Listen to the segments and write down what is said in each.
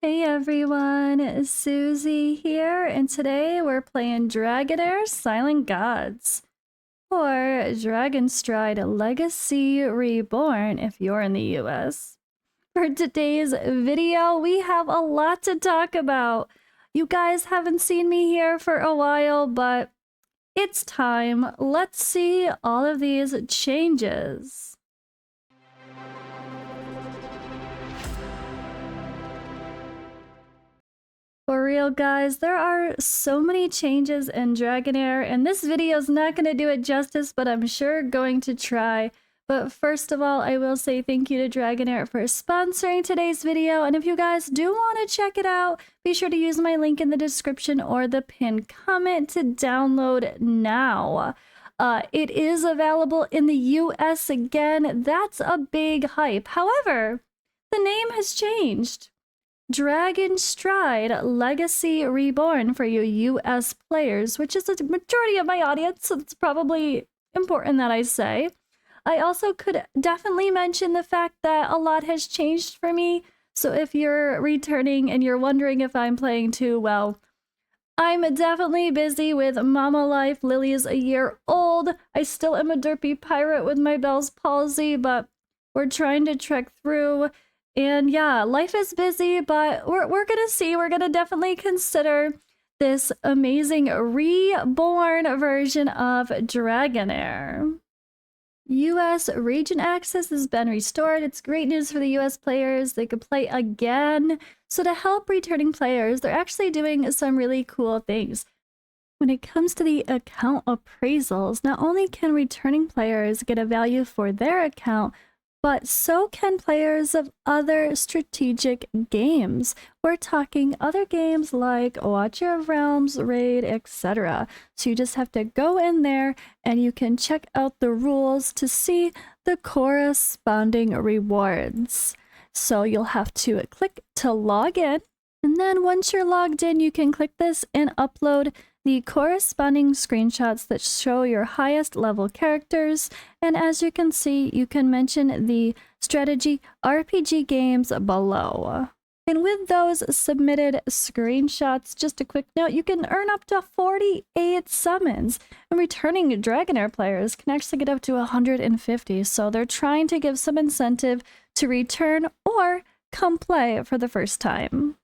Hey everyone, Susie here, and today we're playing Dragonheir Silent Gods, or Dragonstride Legacy Reborn if you're in the US. For today's video, we have a lot to talk about. You guys haven't seen me here for a while, but it's time. Let's see all of these changes. For real, guys, there are so many changes in Dragonheir, and this video is not going to do it justice, but I'm sure going to try. But first of all, I will say thank you to Dragonheir for sponsoring today's video, and if you guys do want to check it out, be sure to use my link in the description or the pinned comment to download now. It is available in the US again. That's a big hype. However, the name has changed. Dragonstride Legacy Reborn for you US players, which is the majority of my audience, so it's probably important that I say. I also could definitely mention the fact that a lot has changed for me, so if you're returning and you're wondering if I'm playing too well, I'm definitely busy with mama life. Lily is a year old. I still am a derpy pirate with my Bell's palsy, but we're trying to trek through. And yeah, life is busy, but we're gonna see. We're gonna definitely consider this amazing reborn version of Dragonheir. US region access has been restored. It's great news for the US players. They could play again. So to help returning players, they're actually doing some really cool things. When it comes to the account appraisals, not only can returning players get a value for their account, but so can players of other strategic games. We're talking other games like Watcher of Realms, Raid, etc. So you just have to go in there and you can check out the rules to see the corresponding rewards. So you'll have to click to log in. And then once you're logged in, you can click this and upload the corresponding screenshots that show your highest level characters. And as you can see, you can mention the strategy RPG games below. And with those submitted screenshots, just a quick note, you can earn up to 48 summons. And returning Dragonheir players can actually get up to 150. So they're trying to give some incentive to return or come play for the first time.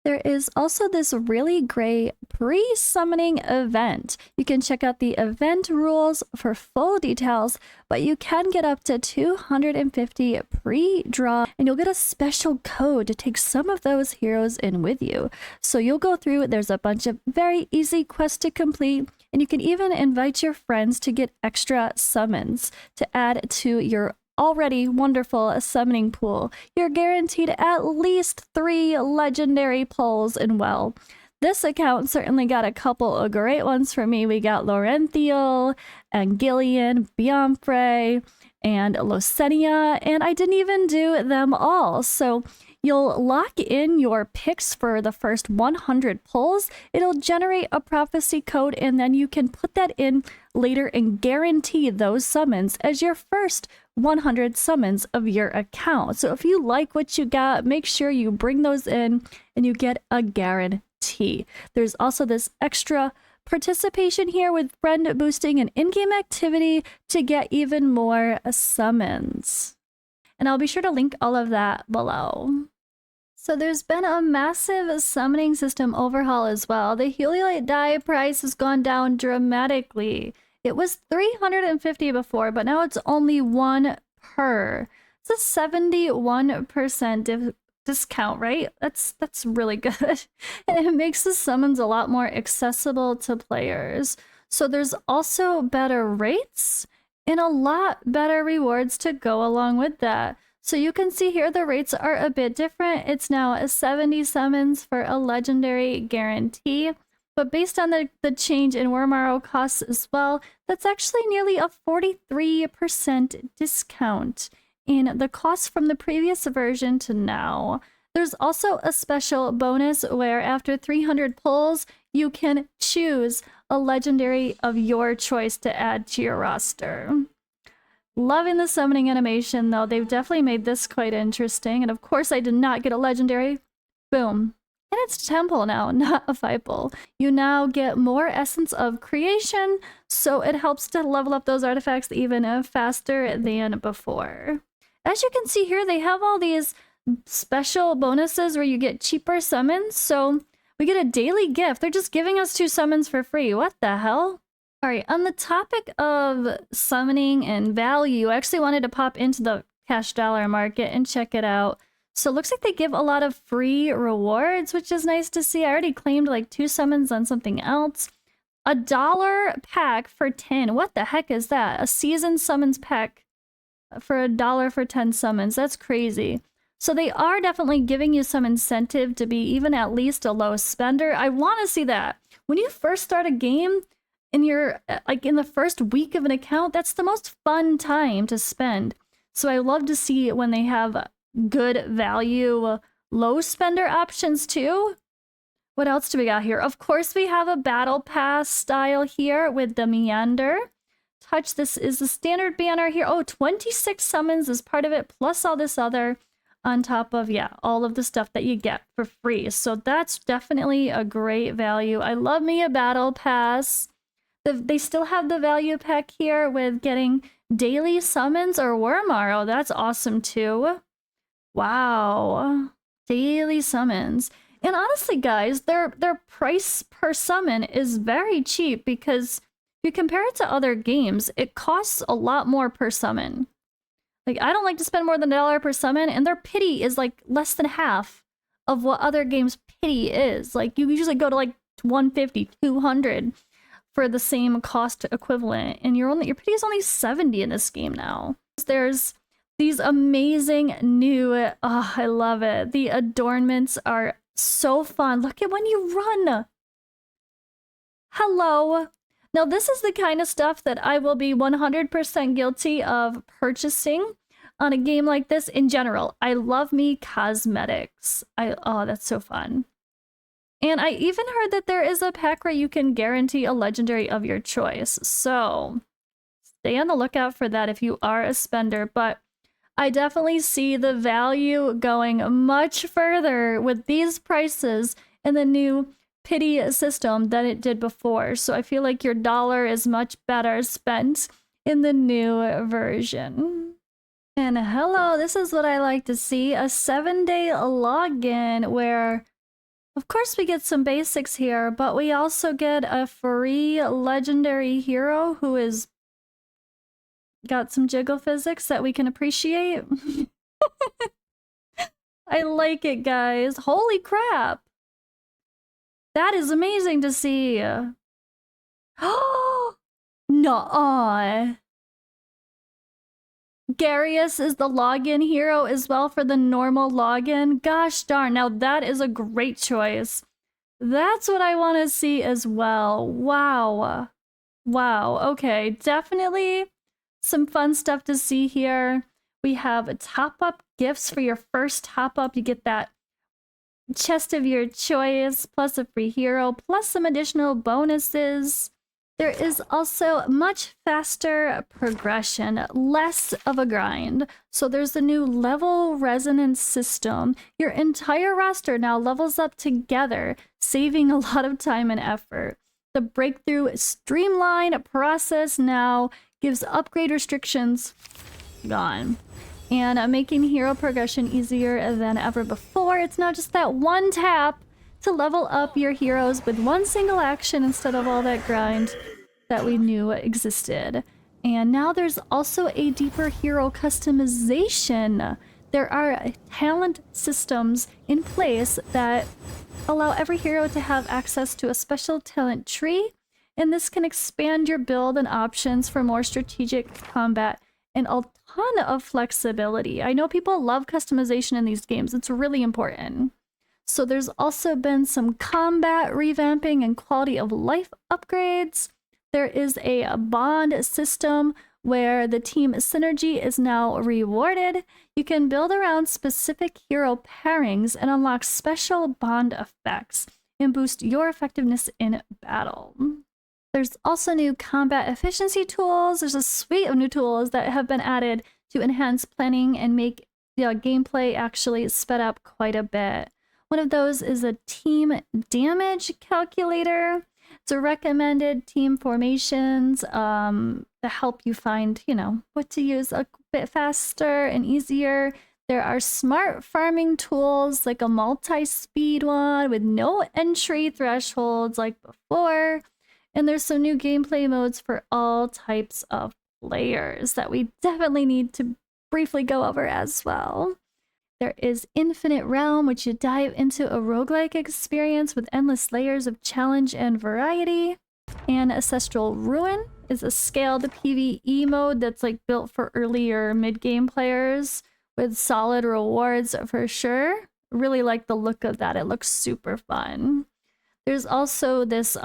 There is also this really great pre-summoning event. You can check out the event rules for full details, but you can get up to 250 pre-draw, and you'll get a special code to take some of those heroes in with you. So you'll go through, there's a bunch of very easy quests to complete, and you can even invite your friends to get extra summons to add to your already wonderful summoning pool. You're guaranteed at least 3 legendary pulls, and well, this account certainly got a couple of great ones for me. We got Laurenthiel and Gillian, Bianfrey, and Losenia, and I didn't even do them all. So you'll lock in your picks for the first 100 pulls. It'll generate a prophecy code, and then you can put that in later and guarantee those summons as your first 100 summons of your account. So if you like what you got, make sure you bring those in and you get a guarantee. There's also this extra participation here with friend boosting and in-game activity to get even more summons. And I'll be sure to link all of that below. So there's been a massive summoning system overhaul as well. The Heliolite die price has gone down dramatically. It was 350 before, but now it's only 1 per. It's a 71% discount, right? That's really good. And it makes the summons a lot more accessible to players. So there's also better rates and a lot better rewards to go along with that. So you can see here the rates are a bit different. It's now 70 summons for a legendary guarantee. But based on the change in Wormaro costs as well, that's actually nearly a 43% discount in the cost from the previous version to now. There's also a special bonus where after 300 pulls, you can choose a legendary of your choice to add to your roster. Loving the summoning animation, though. They've definitely made this quite interesting. And of course, I did not get a legendary. Boom. And it's temple now, not a Fipal. You now get more Essence of Creation, so it helps to level up those artifacts even faster than before. As you can see here, they have all these special bonuses where you get cheaper summons, so we get a daily gift. They're just giving us 2 summons for free. What the hell? Alright, on the topic of summoning and value, I actually wanted to pop into the cash dollar market and check it out. So it looks like they give a lot of free rewards, which is nice to see. I already claimed like 2 summons on something else. $1 pack for 10. What the heck is that? A season summons pack for $1 for 10 summons. That's crazy. So they are definitely giving you some incentive to be even at least a low spender. I want to see that. When you first start a game and you're like in the first week of an account, that's the most fun time to spend. So I love to see when they have good value, low spender options too. What else do we got here? Of course, we have a battle pass style here with the Meander. Touch, this is the standard banner here. Oh, 26 summons is part of it, plus all this other on top of, yeah, all of the stuff that you get for free. So that's definitely a great value. I love me a battle pass. They still have the value pack here with getting daily summons or Worm Arrow. That's awesome too. Wow. Daily summons. And honestly, guys, their price per summon is very cheap because if you compare it to other games, it costs a lot more per summon. Like, I don't like to spend more than $1 per summon, and their pity is like less than half of what other games' pity is. Like, you usually go to like 150, 200 for the same cost equivalent, and your pity is only 70 in this game now. There's these amazing new, oh, I love it. The adornments are so fun. Look at when you run. Hello. Now, this is the kind of stuff that I will be 100% guilty of purchasing on a game like this in general. I love me cosmetics. Oh, that's so fun. And I even heard that there is a pack where you can guarantee a legendary of your choice. So stay on the lookout for that if you are a spender. But I definitely see the value going much further with these prices in the new pity system than it did before. So I feel like your dollar is much better spent in the new version. And hello, this is what I like to see. A 7-day login where, of course, we get some basics here, but we also get a free legendary hero who is got some jiggle physics that we can appreciate. I like it, guys. Holy crap. That is amazing to see. Oh, nuh-uh. Garius is the login hero as well for the normal login. Gosh darn, now that is a great choice. That's what I want to see as well. Wow. Wow, okay, definitely some fun stuff to see here. We have top-up gifts for your first top-up. You get that chest of your choice, plus a free hero, plus some additional bonuses. There is also much faster progression, less of a grind. So there's the new level resonance system. Your entire roster now levels up together, saving a lot of time and effort. The breakthrough streamline process now gives upgrade restrictions gone. And making hero progression easier than ever before. It's not just that one tap to level up your heroes with one single action instead of all that grind that we knew existed. And now there's also a deeper hero customization. There are talent systems in place that allow every hero to have access to a special talent tree, and this can expand your build and options for more strategic combat and a ton of flexibility. I know people love customization in these games. It's really important. So there's also been some combat revamping and quality of life upgrades. There is a bond system where the team synergy is now rewarded. You can build around specific hero pairings and unlock special bond effects and boost your effectiveness in battle. There's also new combat efficiency tools. There's a suite of new tools that have been added to enhance planning and make the gameplay actually sped up quite a bit. One of those is a team damage calculator. It's a recommended team formations to help you find, what to use a bit faster and easier. There are smart farming tools like a multi-speed one with no entry thresholds like before. And there's some new gameplay modes for all types of players that we definitely need to briefly go over as well. There is Infinite Realm, which you dive into a roguelike experience with endless layers of challenge and variety. And Ancestral Ruin is a scaled PvE mode that's like built for earlier mid-game players with solid rewards for sure. Really like the look of that. It looks super fun. There's also this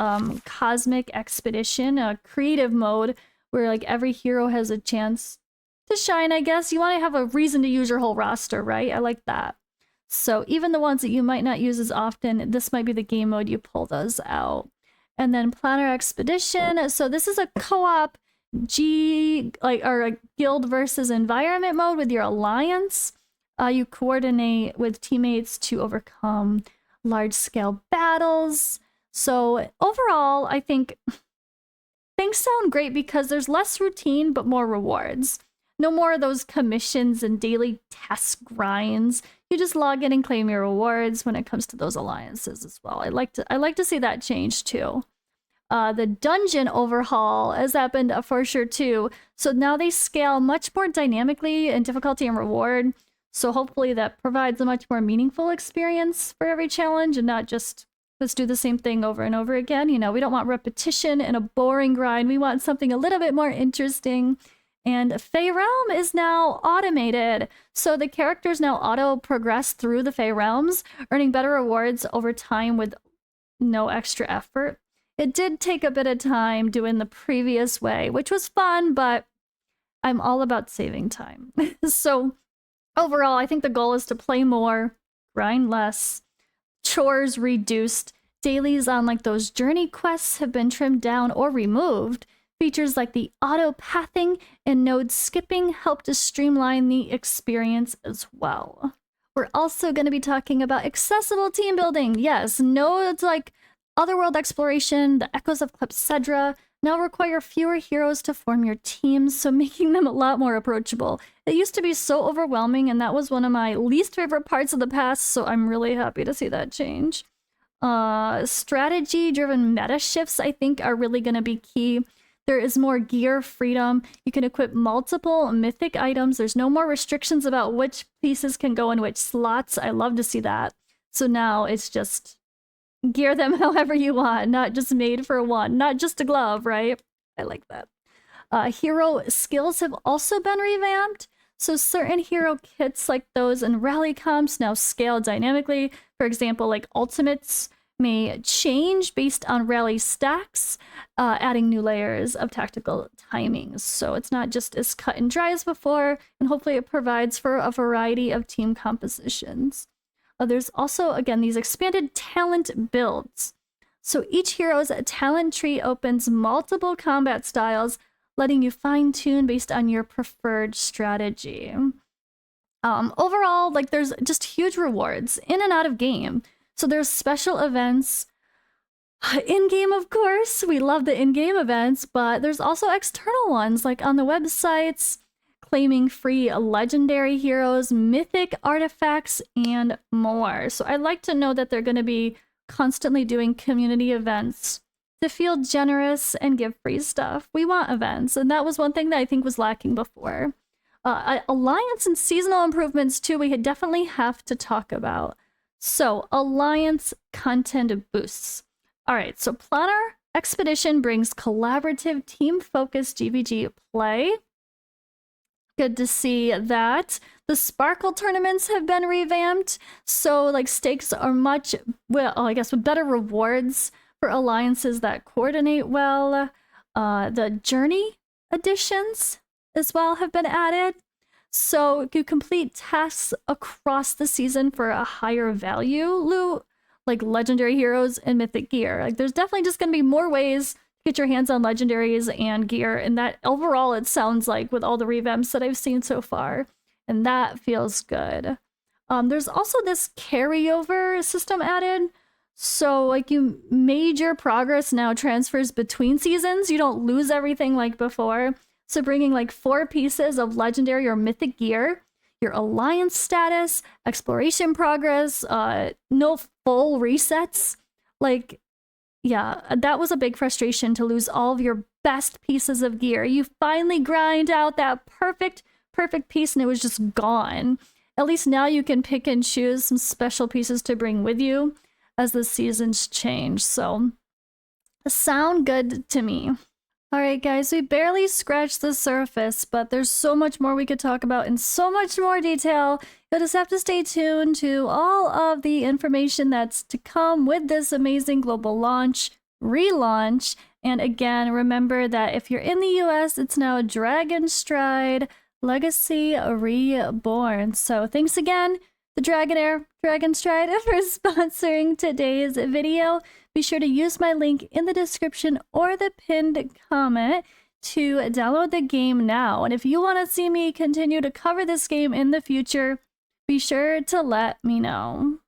Cosmic Expedition, a creative mode where like every hero has a chance to shine, I guess. You want to have a reason to use your whole roster, right? I like that. So even the ones that you might not use as often, this might be the game mode you pull those out. And then Planner Expedition. So this is a co-op or a guild versus environment mode with your alliance. You coordinate with teammates to overcome large-scale battles. So overall, I think things sound great because there's less routine but more rewards. No more of those commissions and daily task grinds. You just log in and claim your rewards when it comes to those alliances as well. I like to see that change too. The dungeon overhaul has happened for sure too. So now they scale much more dynamically in difficulty and reward. So hopefully that provides a much more meaningful experience for every challenge and not just let's do the same thing over and over again. We don't want repetition and a boring grind. We want something a little bit more interesting. And Fey Realm is now automated. So the characters now auto-progress through the Fey Realms, earning better rewards over time with no extra effort. It did take a bit of time doing the previous way, which was fun, but I'm all about saving time. So overall, I think the goal is to play more, grind less, chores reduced, dailies on like those journey quests have been trimmed down or removed. Features like the auto-pathing and node skipping help to streamline the experience as well. We're also going to be talking about accessible team building. Yes, nodes like Otherworld Exploration, the Echoes of Clepsydra now require fewer heroes to form your teams, so making them a lot more approachable. It used to be so overwhelming, and that was one of my least favorite parts of the past, so I'm really happy to see that change. Strategy-driven meta shifts, I think, are really going to be key. There is more gear freedom. You can equip multiple mythic items. There's no more restrictions about which pieces can go in which slots. I love to see that. So now it's just gear them however you want, not just made for one, not just a glove, right? I like that. Hero skills have also been revamped. So certain hero kits like those in rally comps now scale dynamically. For example, like ultimates may change based on rally stacks, adding new layers of tactical timings. So it's not just as cut and dry as before, and hopefully it provides for a variety of team compositions. There's also, again, these expanded talent builds. So each hero's talent tree opens multiple combat styles, letting you fine-tune based on your preferred strategy. Overall, like there's just huge rewards in and out of game. So there's special events in-game, of course. We love the in-game events, but there's also external ones like on the websites, claiming free legendary heroes, mythic artifacts, and more. So I'd like to know that they're going to be constantly doing community events to feel generous and give free stuff. We want events, and that was one thing that I think was lacking before. Alliance and seasonal improvements, too, we definitely have to talk about. So, Alliance content boosts. All right, so Planner Expedition brings collaborative, team-focused GVG play. Good to see that. The Sparkle tournaments have been revamped, so like stakes are much, well, I guess with better rewards for alliances that coordinate well. The Journey editions as well have been added. So you complete tasks across the season for a higher value loot, like legendary heroes and mythic gear. Like there's definitely just going to be more ways to get your hands on legendaries and gear. And that overall, it sounds like with all the revamps that I've seen so far. And that feels good. There's also this carryover system added. So like you major progress now transfers between seasons. You don't lose everything like before. So bringing like 4 pieces of legendary or mythic gear, your alliance status, exploration progress, no full resets. Like, yeah, that was a big frustration to lose all of your best pieces of gear. You finally grind out that perfect piece and it was just gone. At least now you can pick and choose some special pieces to bring with you as the seasons change. So, sound good to me. Alright guys, we barely scratched the surface, but there's so much more we could talk about in so much more detail. You'll just have to stay tuned to all of the information that's to come with this amazing global launch, relaunch, and again, remember that if you're in the US, it's now Dragonstride Legacy Reborn. So thanks again to Dragonheir, Dragonstride for sponsoring today's video. Be sure to use my link in the description or the pinned comment to download the game now. And if you want to see me continue to cover this game in the future, be sure to let me know.